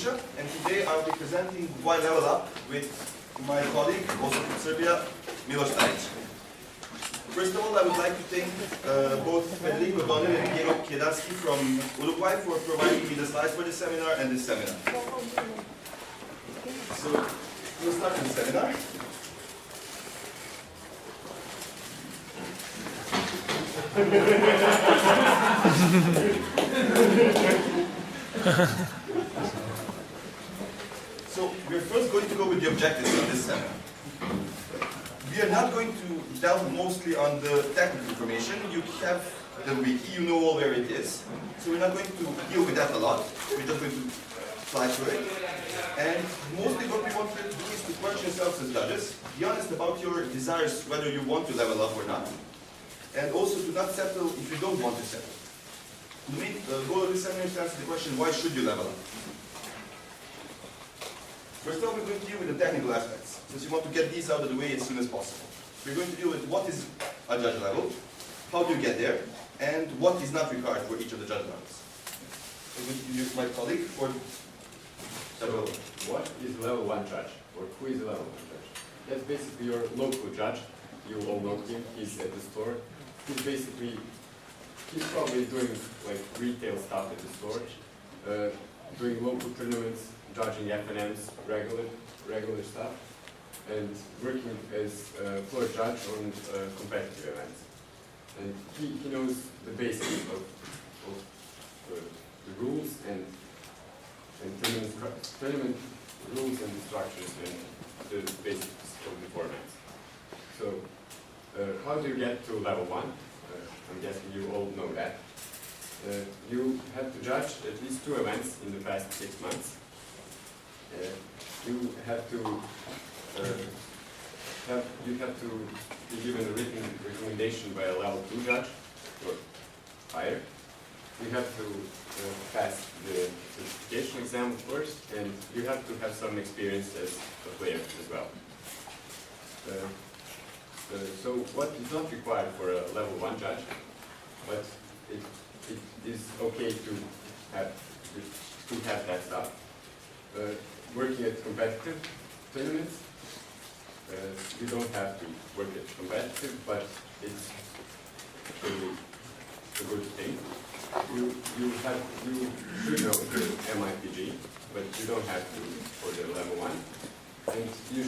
teacher, and today I'll be presenting why level up with my colleague, also from Serbia, Miloš Stajić. First of all, I would like to thank both Federico Donner and Diego Kiedaski from Uruguay for providing me the slides for this seminar and this seminar. So, we'll start the seminar. So, we're first going to go with the objectives of this seminar. We are not going to delve mostly on the technical information. You have the wiki, you know all where it is. So we're not going to deal with that a lot. We're just going to fly through it. And mostly what we want to do is to question yourselves as judges. Be honest about your desires, whether you want to level up or not. And also to not settle if you don't want to settle. The main goal of this seminar is to answer the question, why should you level up? First of all, we're going to deal with the technical aspects, since we want to get these out of the way as soon as possible. We're going to deal with what is a judge level, how do you get there, and what is not required for each of the judge levels. I'm going to use my colleague for So, what is level 1 judge? Or who is a level 1 judge? That's basically your local judge. You all know him, he's at the store. He's probably doing like retail stuff at the store, doing local tournaments, judging FNMs, regular stuff, and working as a floor judge on competitive events. And he knows the basics of the rules and tournament rules and structures and the basics of the formats. So, how do you get to level 1? I'm guessing you all know that. You have to judge at least 2 events in the past 6 months. You have to be given a written recommendation by a level 2 judge or higher. You have to pass the certification exam, of course, and you have to have some experience as a player as well. So what is not required for a level 1 judge, but it is okay to have that stuff. Working at competitive tournaments, you don't have to work at competitive, but it's a good thing. You should know the MIPG, but you don't have to for the level 1. And you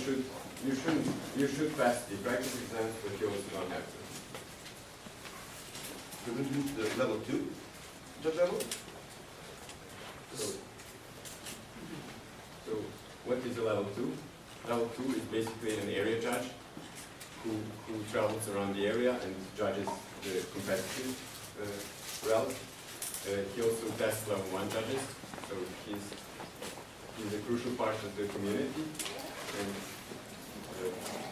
should pass the practice exams, but you also don't have to. We're going to do the level 2 judge level. So what is a level 2? Level 2 is basically an area judge who travels around the area and judges the competitive realm. He also tests level 1 judges, so he's a crucial part of the community, and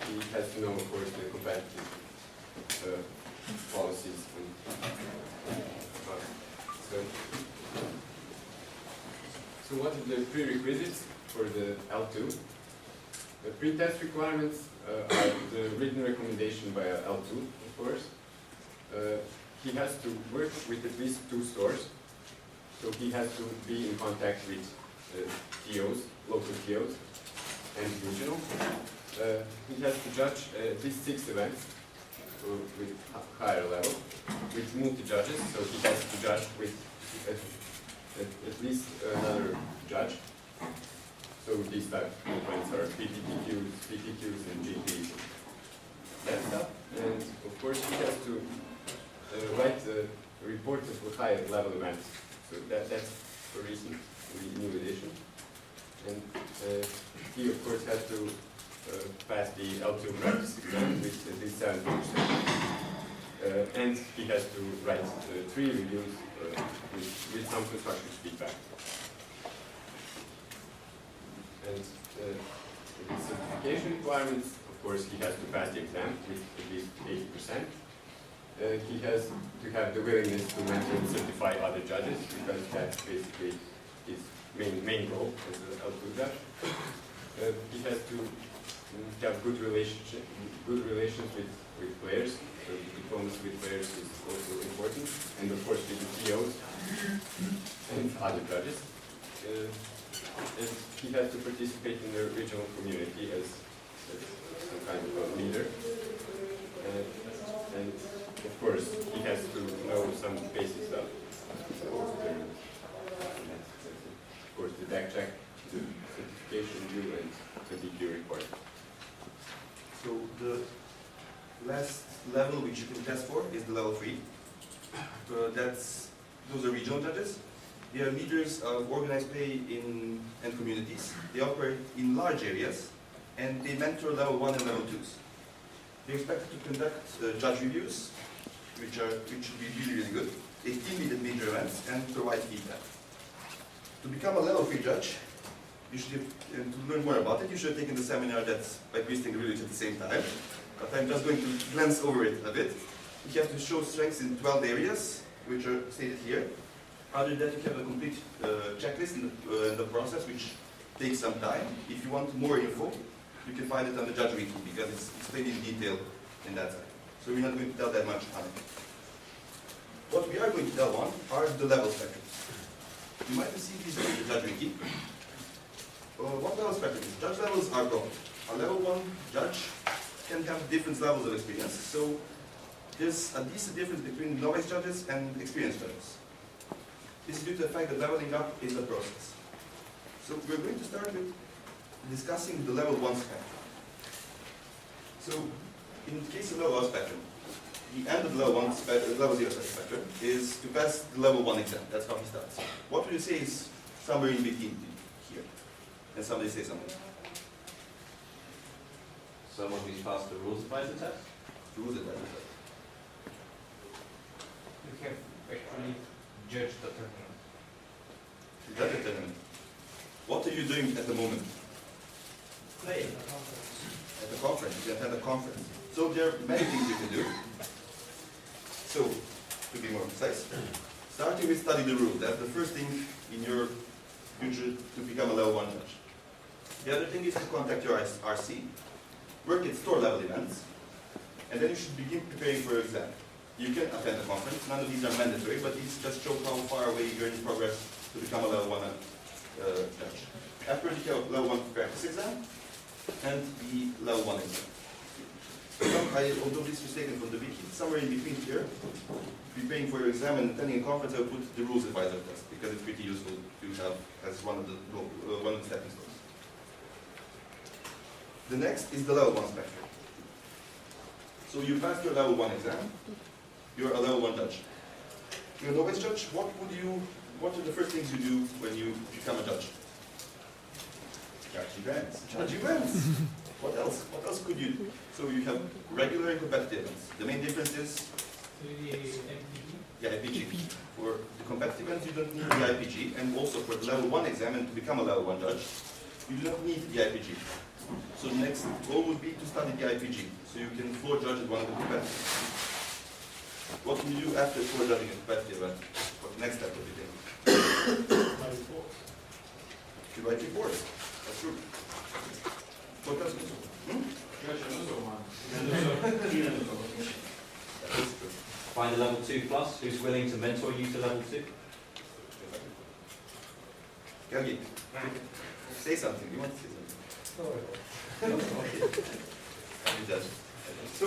he has to know, of course, the competitive policies. So what are the prerequisites for the L2? The pre-test requirements are the written recommendation by L2, of course. He has to work with at least 2 stores, so he has to be in contact with TOs, local TOs, and regional. He has to judge at least 6 events with higher level, with multi-judges, so he has to judge with at least another judge. So these type of events are PTQs, and GPs. That stuff. And of course he has to write a report of higher level events. So that's a recent new addition. And he of course has to pass the L2 practice exam with at least 70%. And he has to write 3 reviews with some constructive feedback. And the certification requirements, of course, he has to pass the exam with at least 80%. He has to have the willingness to mentor and certify other judges, because that's basically his main goal as an L2 judge. He has to have good relations with players. So diplomacy with players is also important, and of course with the TOs and other judges. And he has to participate in the regional community as some kind of a leader. And of course, he has to know some basic stuff. So, of course, the back check, the certification due, and the DQ report. So the last level which you can test for is the level 3. Those are regional judges. They are leaders of organized play and communities. They operate in large areas, and they mentor level 1 and level 2s. They're expected to conduct judge reviews, which should be really, really good. They team lead at major events and provide feedback. To become a level 3 judge, you should, to learn more about it, you should have taken the seminar that's by Boosting Village at the same time. But I'm just going to glance over it a bit. You have to show strengths in 12 areas, which are stated here. Other than that, you have a complete checklist in the process, which takes some time. If you want more info, you can find it on the Judge Wiki, because it's explained in detail in that side. So we're not going to tell that much on it. What we are going to tell on are the level spectrums. You might have seen these in the Judge Wiki. What level spectrum is? Judge levels are broad. A level 1 judge can have different levels of experience. So there's a decent difference between novice judges and experienced judges. This is due to the fact that leveling up is a process. So we're going to start with discussing the level 1 spectrum. So in the case of level 1 spectrum, the end of the level 0 spectrum is to pass the level 1 exam. That's how he starts. What would you say is somewhere in between here? And somebody say something. Someone who's passed the rules advisor test? Rules advisor test. You have actually judged the tournament. Judge the tournament. What are you doing at the moment? Play. At the conference. You attend a conference. So there are many things you can do. So, to be more precise, starting with study the rules. That's the first thing in your future to become a level 1 judge. The other thing is to contact your RC, work at store level events, and then you should begin preparing for your exam. You can attend the conference. None of these are mandatory, but these just show how far away you're in progress to become a level 1 judge. Afterwards, you have a level 1 practice exam and the level 1 exam. Although this was taken from the wiki, somewhere in between here, preparing for your exam and attending a conference, I will put the rules advisor test because it's pretty useful to have as one of the stepping stones. The next is the level 1 spectrum. So you passed your level 1 exam, you're a level 1 judge. You're a novice judge, what are the first things you do when you become a judge? Judge events. Judge events. What else? What else could you do? So you have regular and competitive events. The main difference is the IPG. For the competitive events, you don't need the IPG, and also for the level 1 exam and to become a level 1 judge, you do not need the IPG. So the next goal would be to study the IPG, so you can floor judge at one of the competitive events. What can you do after floor judging a competitive event? What the next step would you think? You write reports. That's true. What else? That is true. Find a level 2 plus who's willing to mentor you to level 2. Georgi, say something. You want to say something? Okay. So,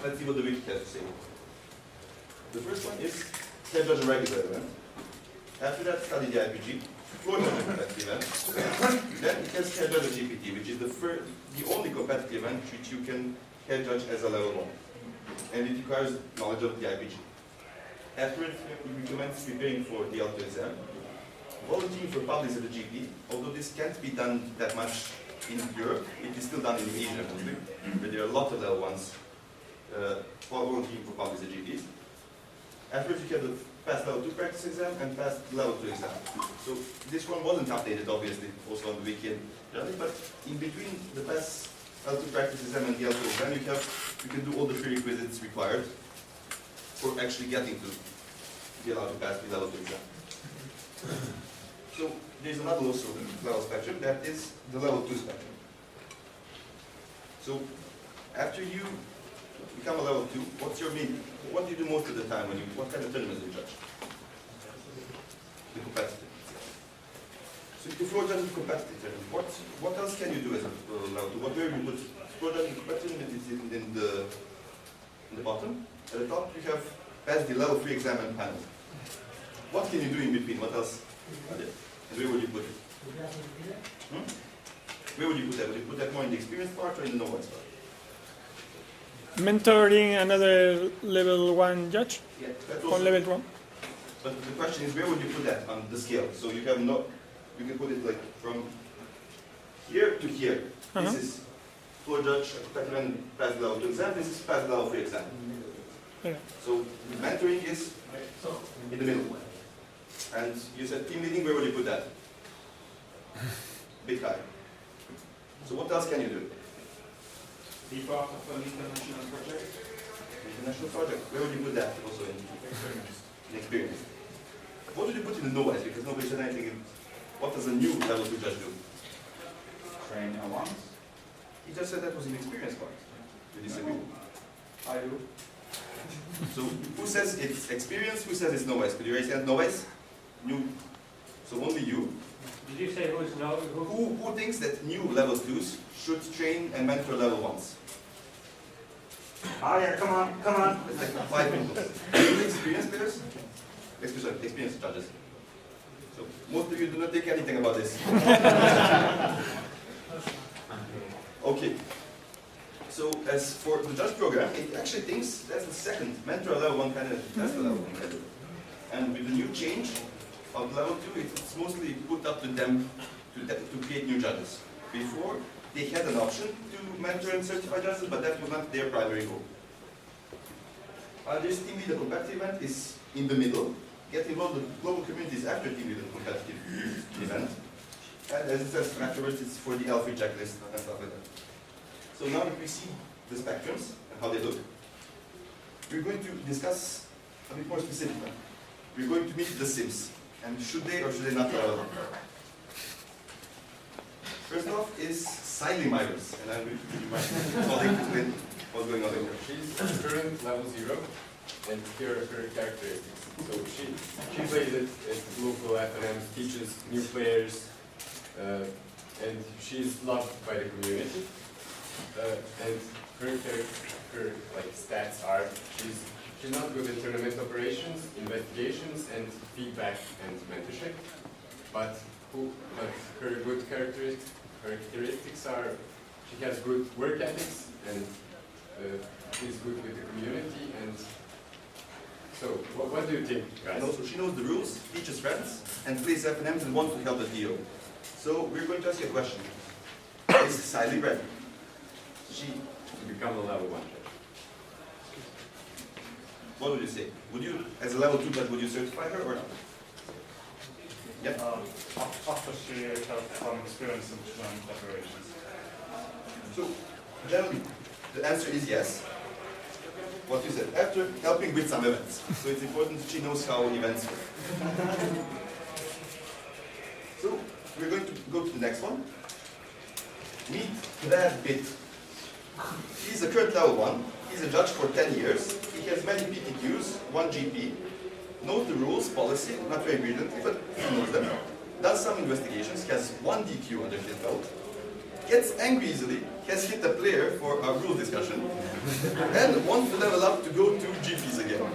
let's see what the wiki has to say. The first one is head judge a regular event. After that, study the IPG. Floor judge a competitive event. Then it has head judge a GPT, which is the only competitive event which you can head judge as a level 1. And it requires knowledge of the IPG. Afterwards, we recommend preparing for the L2 exam. Volunteering for publics at the GP, although this can't be done that much in Europe, it is still done in Asia mostly, where there are a lot of level 1s volunteering for publics at GPs. Afterwards, you have the past level 2 practice exam and past level 2 exam. So this one wasn't updated, obviously, also on the wiki, but in between the past L2 practice exam and the L2 exam, you can do all the prerequisites required for actually getting to be allowed to pass the level 2 exam. So there's another also level spectrum, that is the level 2 spectrum. So after you become a level 2, what do you do most of the time what kind of tournaments do you judge? The competitive. So So if floor judging competitive, what else can you do as a level 2? Where you put floor judging competitive is in the bottom. At the top you have passed the level 3 exam and panel. What can you do in between? What else? And where would you put it? Where would you put that? Would you put that more in the experience part or in the novice part? Mentoring another level 1 judge Yeah, that's on also, level 1. but the question is, where would you put that on the scale? So you have no, you can put it like from here to here. This is floor judge, and pass level 2 exam. This is pass level 3 exam. Yeah. So mentoring is in the middle. And you said team leading, where would you put that? Big high. So what else can you do? Be part of an international project. International project, where would you put that also in experience? What would you put in the novice? Because nobody said anything. What does a new level 2 judge do? Train once. He just said that was in experience part. You disagree? I do. So who says it's experience? Who says it's novice? Could you raise your hand? Novice? New. So only you. Did you say who's no? Who thinks that new level 2s should train and mentor level 1s? Oh yeah, come on, come on. It's like 5 people. Experienced players? Experienced judges. So most of you do not think anything about this. Okay. So as for the judge program, it actually thinks that's the second mentor level 1 candidate, that's the level 1 candidate. And with the new change of level 2, it's mostly put up to them to create new judges. Before, they had an option to mentor and certify judges, but that was not their primary goal. This team leader competitive event is in the middle. Get involved with global communities after team leader competitive event. And as it says afterwards, it's for the L3 checklist and stuff like that. So now that we see the spectrums and how they look, we're going to discuss a bit more specifically. We're going to meet the sims. And should they or should they not travel? First off is Siley Myers, and I'm going to give you my colleague to explain what's going on there. She's current level 0, and here are her characteristics. So she plays at local FNMs, teaches new players, and she's loved by the community. And her like stats are she's not good in tournament operations, investigations, and feedback and mentorship. But her good characteristics are she has good work ethics and is good with the community. And so, what do you think, guys? And also, she knows the rules, teaches friends, and plays FNMs and wants to help the TO. So we're going to ask you a question: is Siley ready? She to become a level 1 judge. What would you say? Would you, as a level 2 judge, would you certify her or not? Yep. After she has some experience in tournament operations. So, generally, the answer is yes. What you said, after helping with some events. So it's important that she knows how events work. So, we're going to go to the next one. Meet Brad Pitt. He's a current level 1. He's a judge for 10 years. He has many PTQs, 1 GP. Knows the rules, policy, not very brilliantly, but he knows them. Does some investigations, has 1 DQ under his belt. Gets angry easily, has hit a player for a rule discussion, and wants to level up to go to GPs again.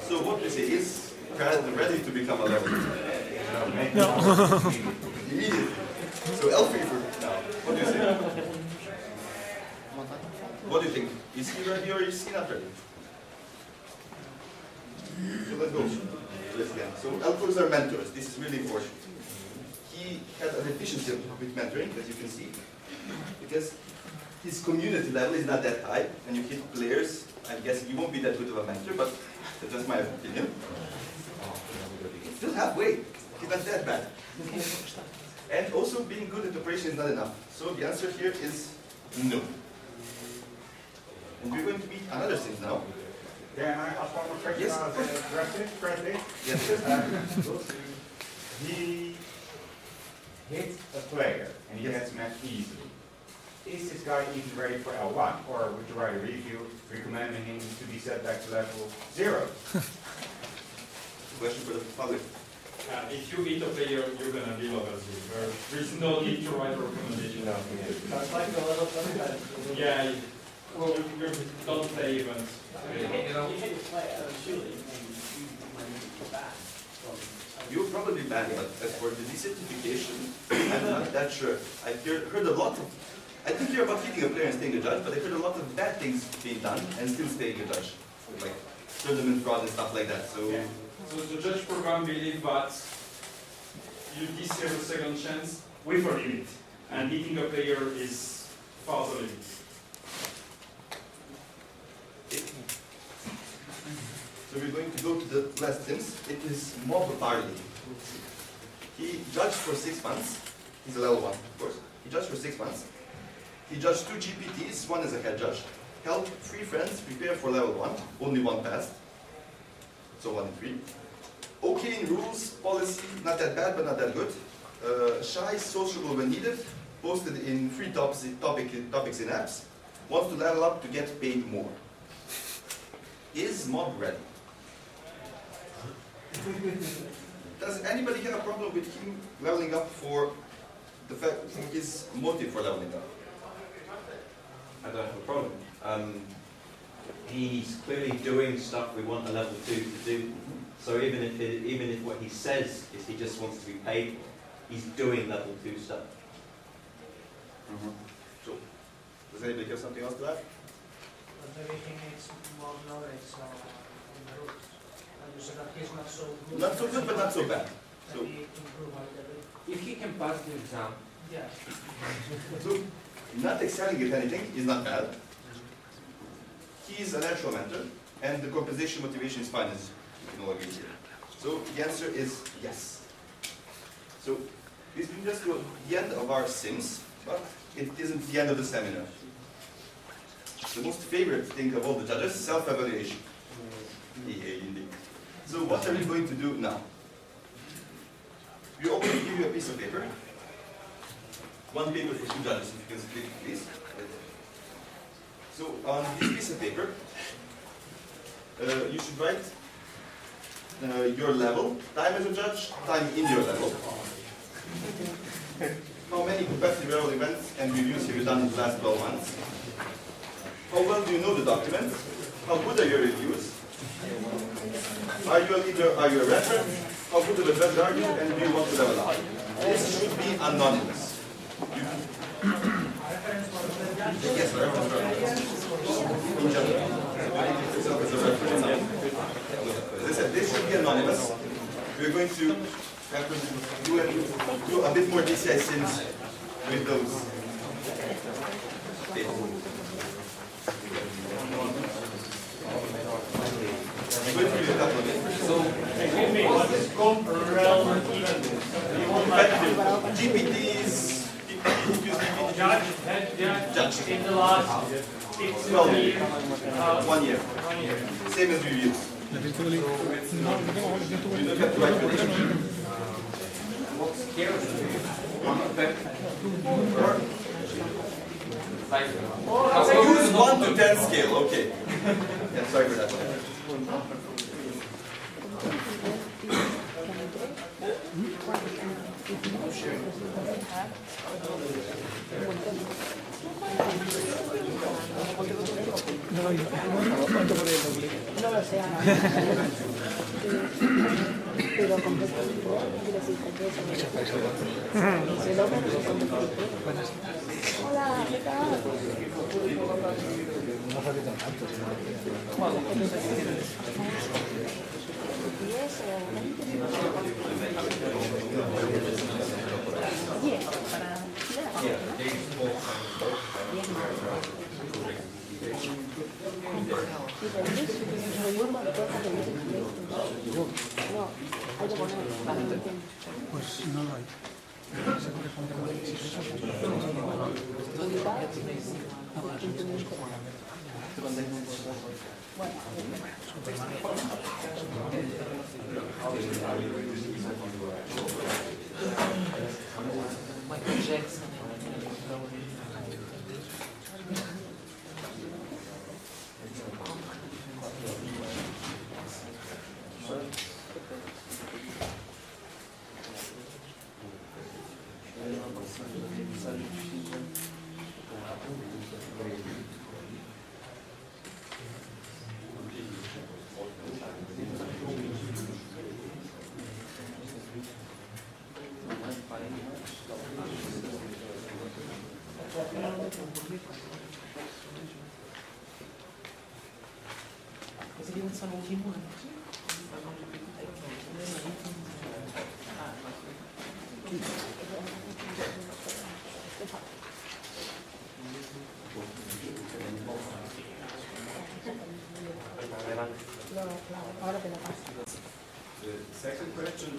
So what do you say? Is Brad ready to become a level 2? No. Immediately. So L3 for now. What do you say? What do you think? Is he ready or is he not ready? So let's go. Let's again. So L4s are mentors. This is really important. He had a deficiency with mentoring, as you can see, because his community level is not that high, and you hit players. I'm guessing he won't be that good of a mentor, but that's just my opinion. It's still halfway. He's not that bad. And also, being good at operation is not enough. So the answer here is no. And we're going to meet another thing now. Can I ask one more question? Yes, of course. Correctly? Yes. He hit a player and he gets met easily. Is this guy even ready for L1, or would you write a review recommending him to be set back to level 0? Question for the public. If you hit a player, you're gonna be level 0. There's no need to write a recommendation. Yeah, well, you don't play events. You're probably bad, but as for the decertification, I'm not that sure. I've heard a lot of, I think you're about hitting a player and staying a judge, but I've heard a lot of bad things being done and still staying a judge. Like tournament fraud and stuff like that. So, Yeah. So the judge program believes that you deserve a second chance with a limit, and hitting a player is far the limit. so we're going to go to the last sims. It is Mob Barley. He judged for 6 months. He's a level 1, of course. He judged for 6 months. He judged 2 GPTs, one as a head judge. Helped 3 friends prepare for level 1, only 1 passed. So 1 in 3. Okay in rules, policy, not that bad, but not that good. Shy, sociable when needed. Posted in 3 topics in apps. Wants to level up to get paid more. Is Mob ready? Does anybody have a problem with him leveling up for the fact his motive for leveling up? I don't have a problem. He's clearly doing stuff we want a level 2 to do. So even if what he says is he just wants to be paid for, he's doing level 2 stuff. So, does anybody have something else to add? But maybe he needs more knowledge on the rules. And you said that he's not so good. Not so good, but not so bad. So, Maybe improve a little bit. If he can pass the exam, Yeah. so not excelling at anything is not bad. He is a natural mentor, and the compensation motivation is fine, as you can all agree here. So the answer is yes. So this brings us to the end of our sims, but it isn't the end of the seminar. The most favorite thing of all the judges, self-evaluation. Yeah, indeed. So what are we going to do now? We are going to give you a piece of paper. 1 paper for 2 judges, if you can split it, please. So on this piece of paper, you should write your level, time as a judge, time in your level. How many competitive level events and reviews have you done in the last 12 months? How well do you know the document? How good are your reviews? Are you a leader? Are you a referent? How good of a judge are you? And do you want to level up? This should be anonymous. Yes, for everyone's in general. As I said, this should be anonymous. We're going to have to do a bit more DCI sims with those. I'm going to give you a couple of minutes. So, What is called realm even? GPTs, Judge, head judge, in the last 12 years. 1 year. Same as reviews. You don't have to write predictions. what scares you? One of them. Like, Use 1 to 10 scale, okay. Yeah, sorry for that. Pero competitivo quiere decir que se logra competitivo. Hola, ¿qué tal? Pues no lo hay. Ahora te la paso. The second question,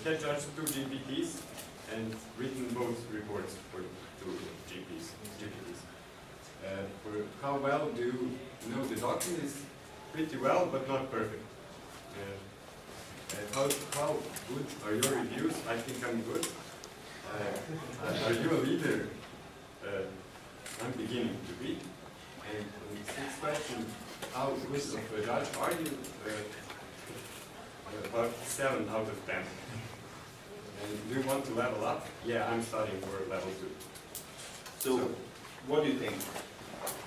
can judge two GPTs and written both reports for two GPTs. For how well do you know the document is pretty well, but not perfect. How good are your reviews? I think I'm good. Are you a leader? I'm beginning to be. And the sixth question, how good of a judge are you? About 7 out of 10. And do you want to level up? Yeah, I'm studying for level 2. So, what do you think?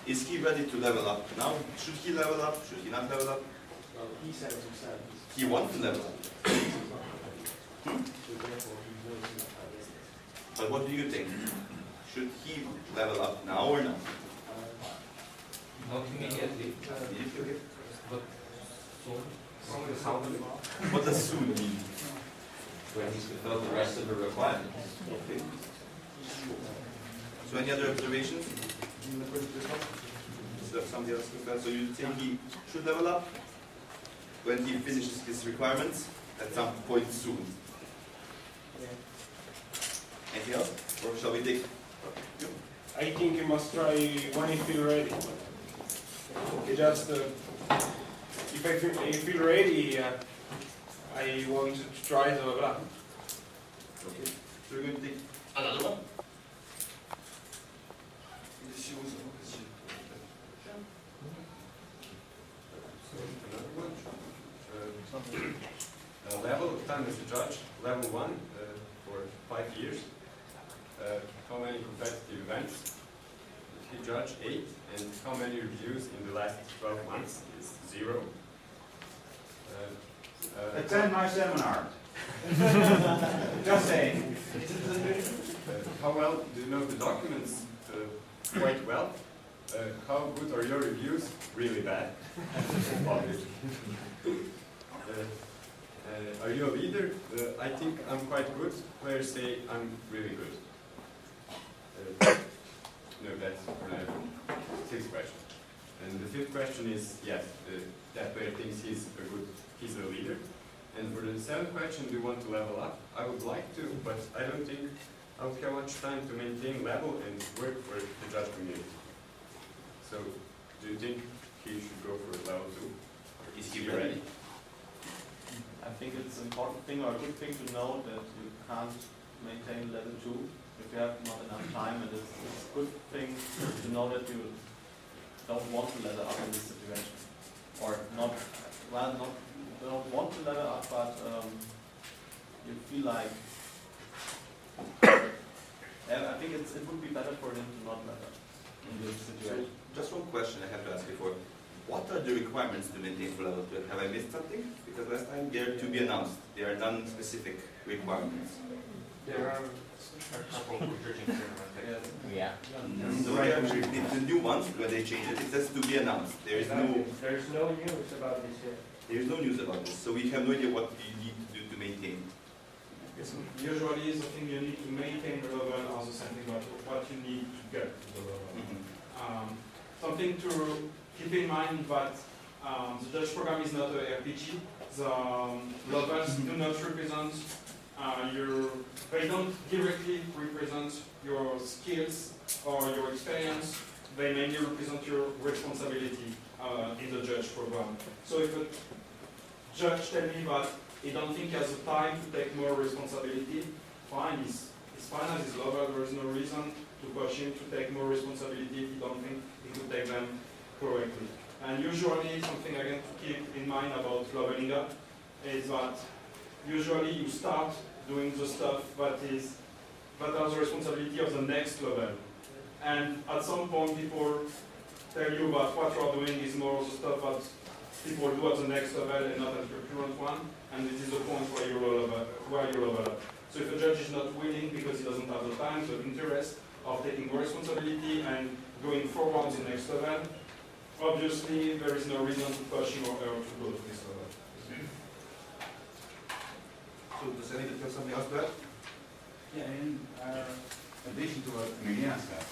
Is he ready to level up now? Should he level up? Should he not level up? He said it himself. He wants to level up. But what do you think? Should he level up now or not? Not immediately. But What does soon mean? when he's fulfilled the rest of the requirements. Okay. So any other observations? So somebody else with that? So you think he should level up when he finishes his requirements at some point soon? Anything else? Or shall we take? I think you must try when you feel ready. Just if I feel ready, I want to try the blah. Okay. So we're going to take another one. Level of time as a judge, level 1 for 5 years. How many competitive events did he judge? 8. And how many reviews in the last 12 months is 0. Attend my seminar. Just saying. How well do you know the documents? Quite well. How good are your reviews? Really bad. Obviously. Are you a leader? I think I'm quite good. Players say I'm really good. No, that's the sixth question. And the fifth question is, yes, that player thinks he's a leader. And for the seventh question, do you want to level up? I would like to, but I don't think I would have much time to maintain level and work for the judge community. So, do you think he should go for level 2? Is he ready? I think it's an important thing or a good thing to know that you can't maintain level 2 if you have not enough time, and it's a good thing to know that you don't want to level up in this situation. Or not, well, don't want to level up, but you feel like, I think it would be better for him to not level up in this situation. So, just one question I have to ask before. What are the requirements to maintain for level 2? Have I missed something? Because last time they are to be announced. There are non-specific requirements. There are a couple of judging tournaments. Yeah. So they are, the new ones, when they change it, it says to be announced. There is no news about this yet. there is no news about this. So we have no idea what you need to do to maintain. Usually the thing you need to maintain the level are the same thing what you need to get to the level. Something to keep in mind that the judge program is not a RPG. The levels do not represent they don't directly represent your skills or your experience. They mainly represent your responsibility in the judge program. So if a judge tells me that he don't think he has the time to take more responsibility, fine, he's fine as his level. There is no reason to push him to take more responsibility if he don't think he could take them correctly. And usually something again to keep in mind about leveling up is that usually you start doing the stuff that is that are the responsibility of the next level. And at some point, people tell you that what you are doing is more the stuff that people do at the next level and not at your current one, and this is the point where you level up. So if a judge is not willing because he doesn't have the time, the interest of taking responsibility and going forward to the next level, obviously there is no reason to push him or her to go to this level. So does anybody have something else to add? Yeah, in addition to what Milena said,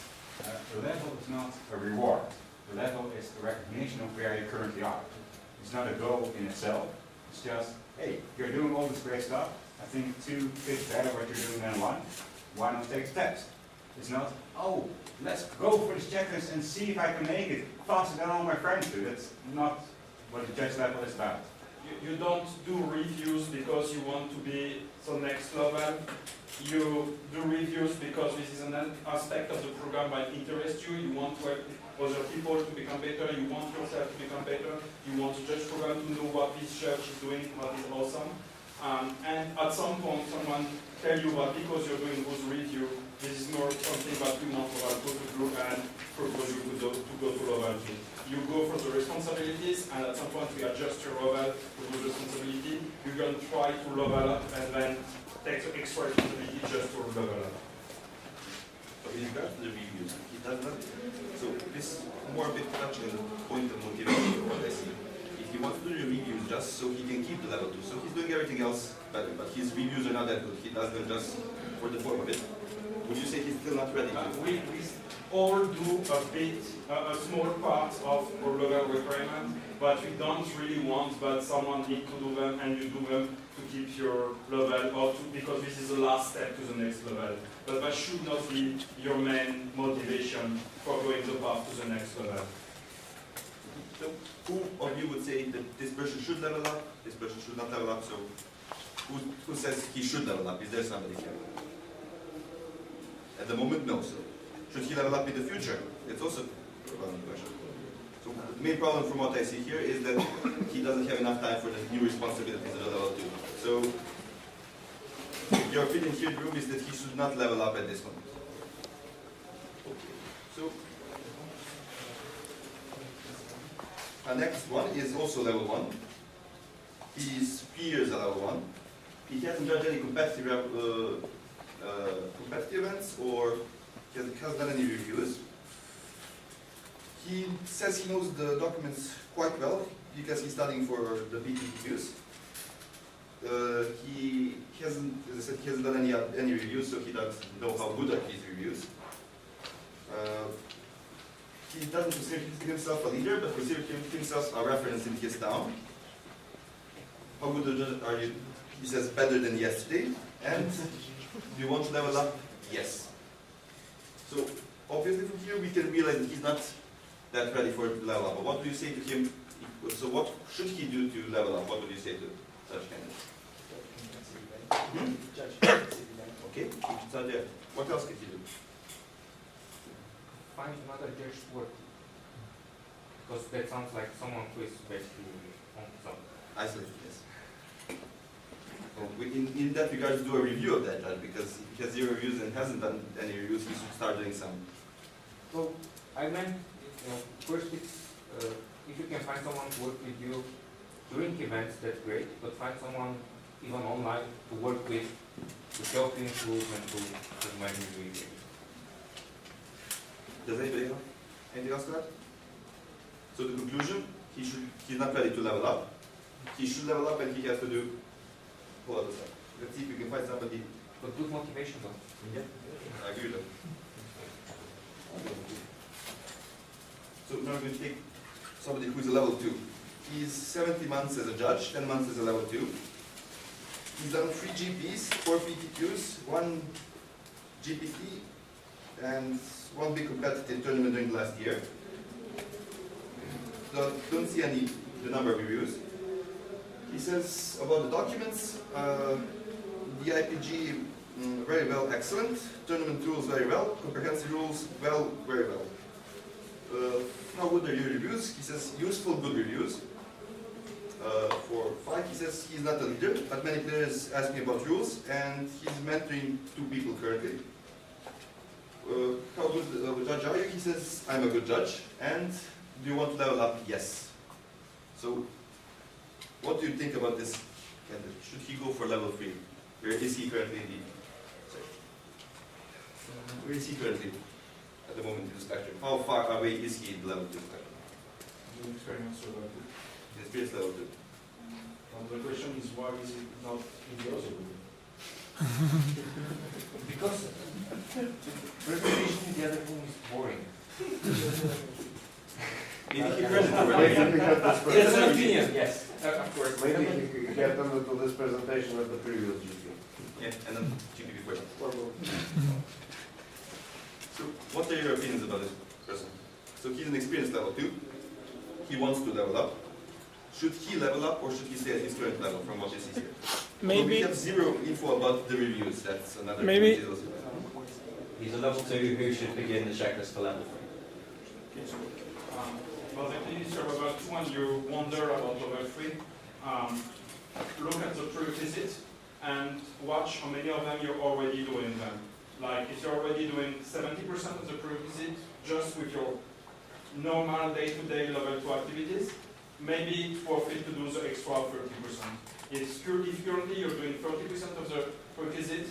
the level is not a reward. The level is the recognition of where you currently are. It's not a goal in itself. It's just, hey, you're doing all this great stuff. I think 2 fits better what you're doing than 1. Why not take the test? It's not, oh, let's go for this checklist and see if I can make it faster than all my friends do. That's not what the judge level is about. You don't do reviews because you want to be the next level. You do reviews because this is an aspect of the program that interests you. You want to help other people to become better. You want yourself to become better. You want the judge program to know what this judge is doing, what is awesome. And at some point, someone tell you that because you're doing those review, this is more something that we want to go through and propose you to go to level 2. You go for the responsibilities, and at some point we adjust your level to the responsibility. You're going to try to level up and then take the extra responsibility just to level up. So in regards to the reviews, he does not. So this more a bit touching the point of motivation for what I see. If he wants to do the reviews just so he can keep the level 2, so he's doing everything else better, but his reviews are not that good. He does them just for the form of it. Would you say he's still not ready? We all do a small part of our level requirement, but we don't really want that someone needs to do them and you do them to keep your level or because this is the last step to the next level. But that should not be your main motivation for going the path to the next level. So who of you would say that this person should level up, this person should not level up? So who says he should level up? Is there somebody here? At the moment, no. So should he level up in the future? It's also a relevant question. So the main problem from what I see here is that he doesn't have enough time for the new responsibilities at the level 2. So your opinion here, Drew, is that he should not level up at this moment. So our next one is also level 1. His peers are level 1. He hasn't done any competitive events or he hasn't done any reviews. He says he knows the documents quite well because he's studying for the PTQs. He hasn't, as I said, he hasn't done any reviews, so he doesn't know how good are his reviews. He doesn't consider himself a leader, but considers himself a reference in his town. How good are you? He says better than yesterday. And do you want to level up? Yes. So obviously from here we can realize that he's not that ready for level up. But what do you say to him? So what should he do to level up? What would you say to such candidates? Okay, it's not there. What else can he do? Find another judge to work with. Because that sounds like someone who is basically on something. Isolated, yes. So in that regard, do a review of that judge, because if he has 0 reviews and hasn't done any reviews, he should start doing some. So I meant, first it's, if you can find someone to work with you during events, that's great, but find someone even online to work with, to help you improve and to manage your review. Does anybody have anything else to add? So the conclusion, he's not ready to level up. He should level up and he has to do a lot of stuff. Let's see if we can find somebody. But good motivation though. Yeah, I agree with that. So now we're going to take somebody who's a level 2. He's 70 months as a judge, 10 months as a level 2. He's done 3 GPs, 4 PTQs, 1 GPT, and 1 big competitive tournament during the last year. So don't see the number of reviews. He says about the documents, the IPG very well, excellent. Tournament rules very well. Comprehensive rules well, very well. How good are your reviews? He says useful, good reviews. For 5, he says he's not a leader, but many players ask me about rules, and he's mentoring 2 people currently. good judge are you? He says, I'm a good judge. And do you want to level up? Yes. So, what do you think about this candidate? Should he go for level 3? Where is he currently indeed? Where is he currently at the moment in the spectrum? How far away is he in the level 2 spectrum? The experience level 2. The experience level 2. And the question is, why is it not in the other group? Because presentation in the other room is boring. Maybe he present Maybe already. he had this It's an presentation. opinion, yes, of course. Maybe he could get them to this presentation at the previous GP. Yeah, and then GPP question. So, what are your opinions about this person? So he's an experienced level 2. He wants to level up. Should he level up or should he stay at his current level from what you see here? So we have zero info about the reviews. That's another Maybe- thing. He's a level 2 who should begin the checklist for level 3. Okay, so, basically, if you're level 2 and you wonder about level 3, look at the prerequisites and watch how many of them you're already doing them. Like, if you're already doing 70% of the prerequisite just with your normal day-to-day level 2 activities, maybe it's worth it to do the extra 30%. If currently you're doing 30% of the prerequisite,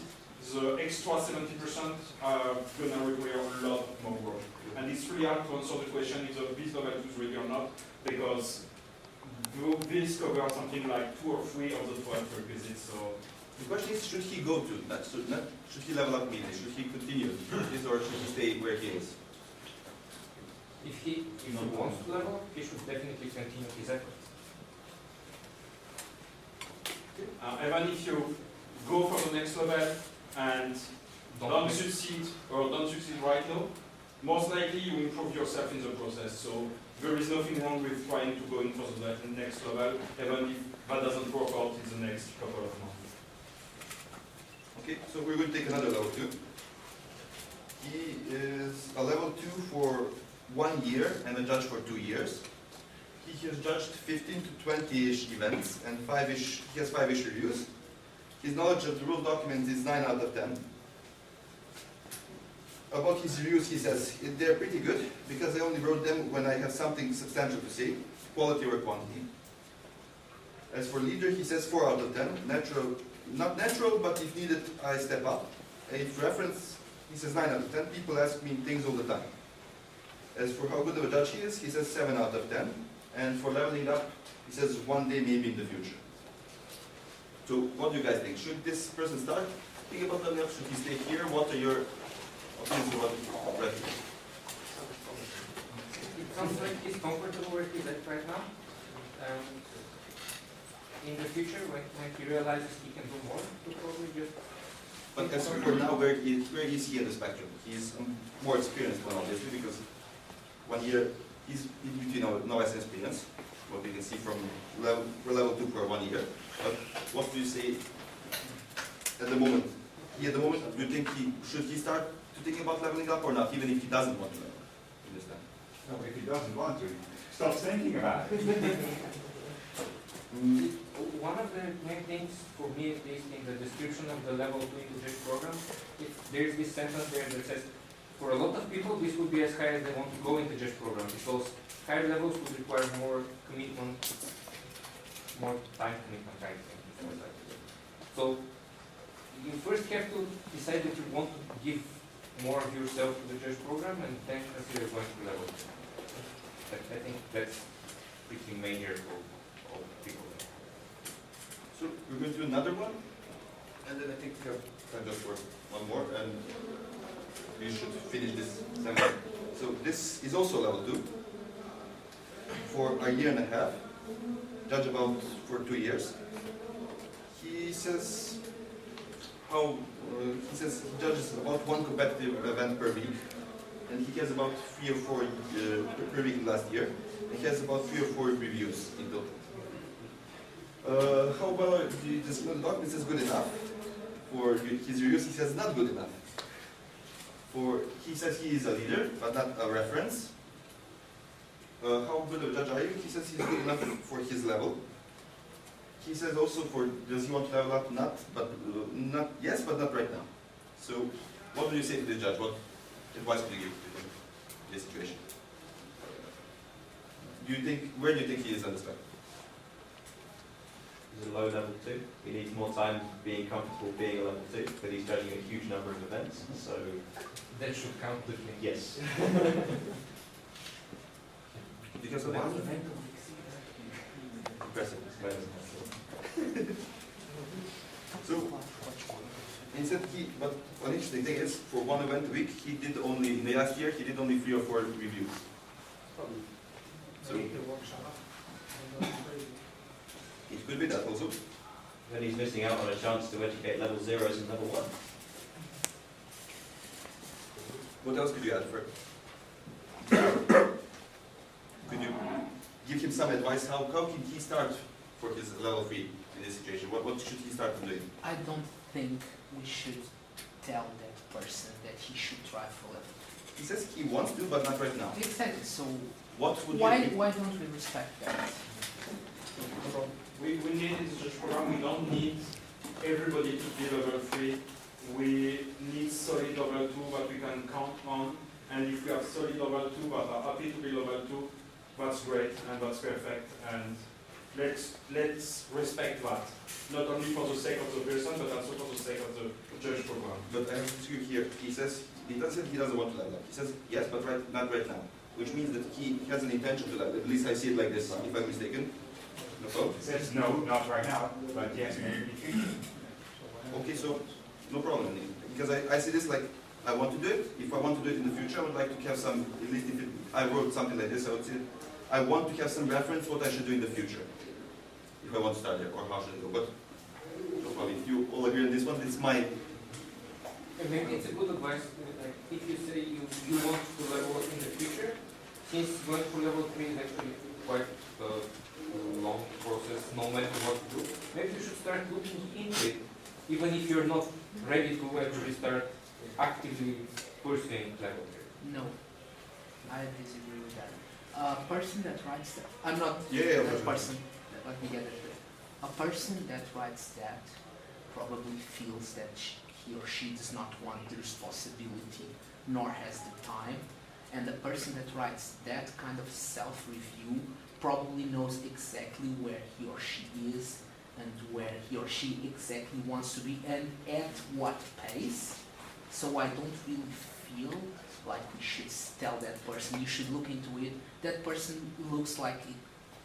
the extra 70% are going to require a lot more work. And it's really hard to answer the question if this level 2 is ready or not, because this covers something like 2 or 3 of the 12 prerequisites. So The question is, should he go to that? Should he level up immediately? Should he continue this or should he stay where he is? If he wants to level, he should definitely continue his efforts. even if you go for the next level and don't succeed right now, most likely you improve yourself in the process. So there is nothing wrong with trying to go in for the next level, even if that doesn't work out in the next couple of months. Okay, so we're going to take another level 2. He is a level 2 for 1 year and a judge for 2 years. He has judged 15 to 20-ish events and he has 5-ish reviews. His knowledge of the rule document is 9 out of 10. About his reviews, he says, they're pretty good because I only wrote them when I have something substantial to say, quality or quantity. As for leader, he says 4 out of 10. Not natural, but if needed, I step up. If reference, he says 9 out of 10. People ask me things all the time. As for how good of a judge he is, he says 7 out of 10. And for leveling up, he says one day, maybe in the future. So what do you guys think? Should this person start thinking about leveling up? Should he stay here? What are your opinions about it? It sounds like he's comfortable where he's at right now. In the future, when he realizes he can do more, he'll probably just... But as for now, where is he in the spectrum? He's more experienced one, obviously, because 1 year, he's in between novice and experience, what we can see from level 2 for 1 year. But what do you say at the moment? At the moment, do you think should he start to think about leveling up or not, even if he doesn't want to level up? Understand? No, if he doesn't want to, stop thinking about it. One of the main things for me, at least in the description of the level 2 English program, there's this sentence there that says, for a lot of people, this would be as high as they want to go into JESH program because higher levels would require more commitment, more time commitment kind of thing. So you first have to decide that you want to give more of yourself to the JESH program and then consider going to level 2. I think that's pretty major for all people. So we're going to do another one, and then I think we have time just for one more, and we should finish this seminar. So this is also level 2 for a year and a half, judge about for 2 years. He says he judges about 1 competitive event per week, and he has about 3 or 4 per week last year, and he has about 3 or 4 reviews in total. How about the document says good enough for his reviews? He says not good enough. He says he is a leader, but not a reference. How good of a judge are you? He says he's good enough for his level. He says also does he want to level up? Yes, but not right now. So what do you say to the judge? What advice would you give to him in this situation? Where do you think he is on the spectrum? He's a low level 2. He needs more time being comfortable being a level 2, but he's judging a huge number of events, so... That should count with me. Yes. Because of what? Impressive. So, instead but one interesting thing is, for one event a week, he did only, in the last year, he did only 3 or 4 reviews. So, it could be that also. Then he's missing out on a chance to educate level 0s and level 1. What else could you add for it? Could you give him some advice? How can he start for his level 3 in this situation? What should he start doing? I don't think we should tell that person that he should try for level. He says he wants to, but not right now. Exactly. So what would why you don't we respect that? We need in the judge program, we don't need everybody to be level 3. We need solid level 2 that we can count on. And if we have solid level 2 that are happy to be level 2, that's great and that's perfect. And let's respect that. Not only for the sake of the person, but also for the sake of the judge program. But I have to disagree here. He says he doesn't want to level up. He says yes, but not right now. Which means that he has an intention to level. At least I see it like this, if I'm mistaken. No problem? It says no, not right now, but yes, maybe in the future. Okay, so no problem. Because I see this like I want to do it. If I want to do it in the future, I would like to have some, at least if I wrote something like this, I would say, I want to have some reference what I should do in the future. If I want to start there, or how should I go. But no problem. If you all agree on this one, it's my... And maybe it's a good advice, like, if you say you want to level up in the future, since going for level 3 is actually quite a long process, no matter what you do, maybe you should start looking into it, even if you're not ready to actually start actively pursuing level 3. No, I disagree with that. A person that writes that, I'm not Yeah, that person, let me get it straight. A person that writes that probably feels that he or she does not want the responsibility, nor has the time. And the person that writes that kind of self-review probably knows exactly where he or she is and where he or she exactly wants to be and at what pace. So I don't really feel like we should tell that person, you should look into it. That person looks like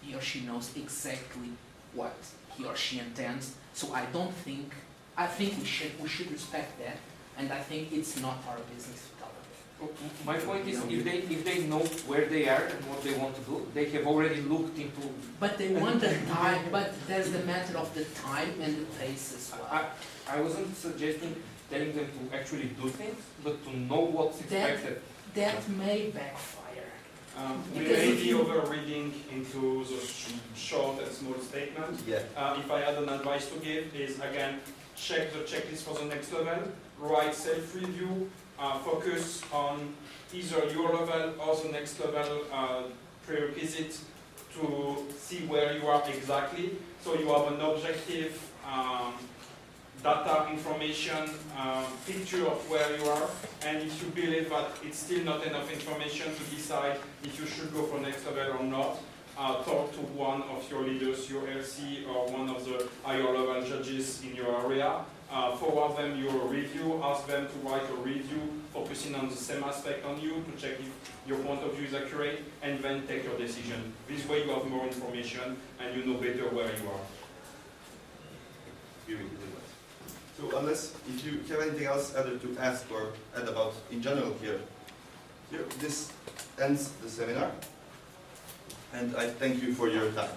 he or she knows exactly what he or she intends. So I think we should respect that, and I think it's not our business to tell them. My point is, if they know where they are and what they want to do, they have already looked into. But they want the time. But there's the matter of the time and the pace as well. I wasn't suggesting telling them to actually do things, but to know what's expected. That may backfire. We may be over-reading into the short and small statement. Yeah. If I had an advice to give is, again, check the checklist for the next level, write self-review, focus on either your level or the next level prerequisite to see where you are exactly. So you have an objective data, information, picture of where you are, and if you believe that it's still not enough information to decide if you should go for next level or not, talk to one of your leaders, your LC, or one of the higher level judges in your area. Forward them your review, ask them to write a review focusing on the same aspect on you to check if your point of view is accurate, and then take your decision. This way you have more information and you know better where you are. So unless, if you have anything else either to ask or add about in general here, this ends the seminar, and I thank you for your time.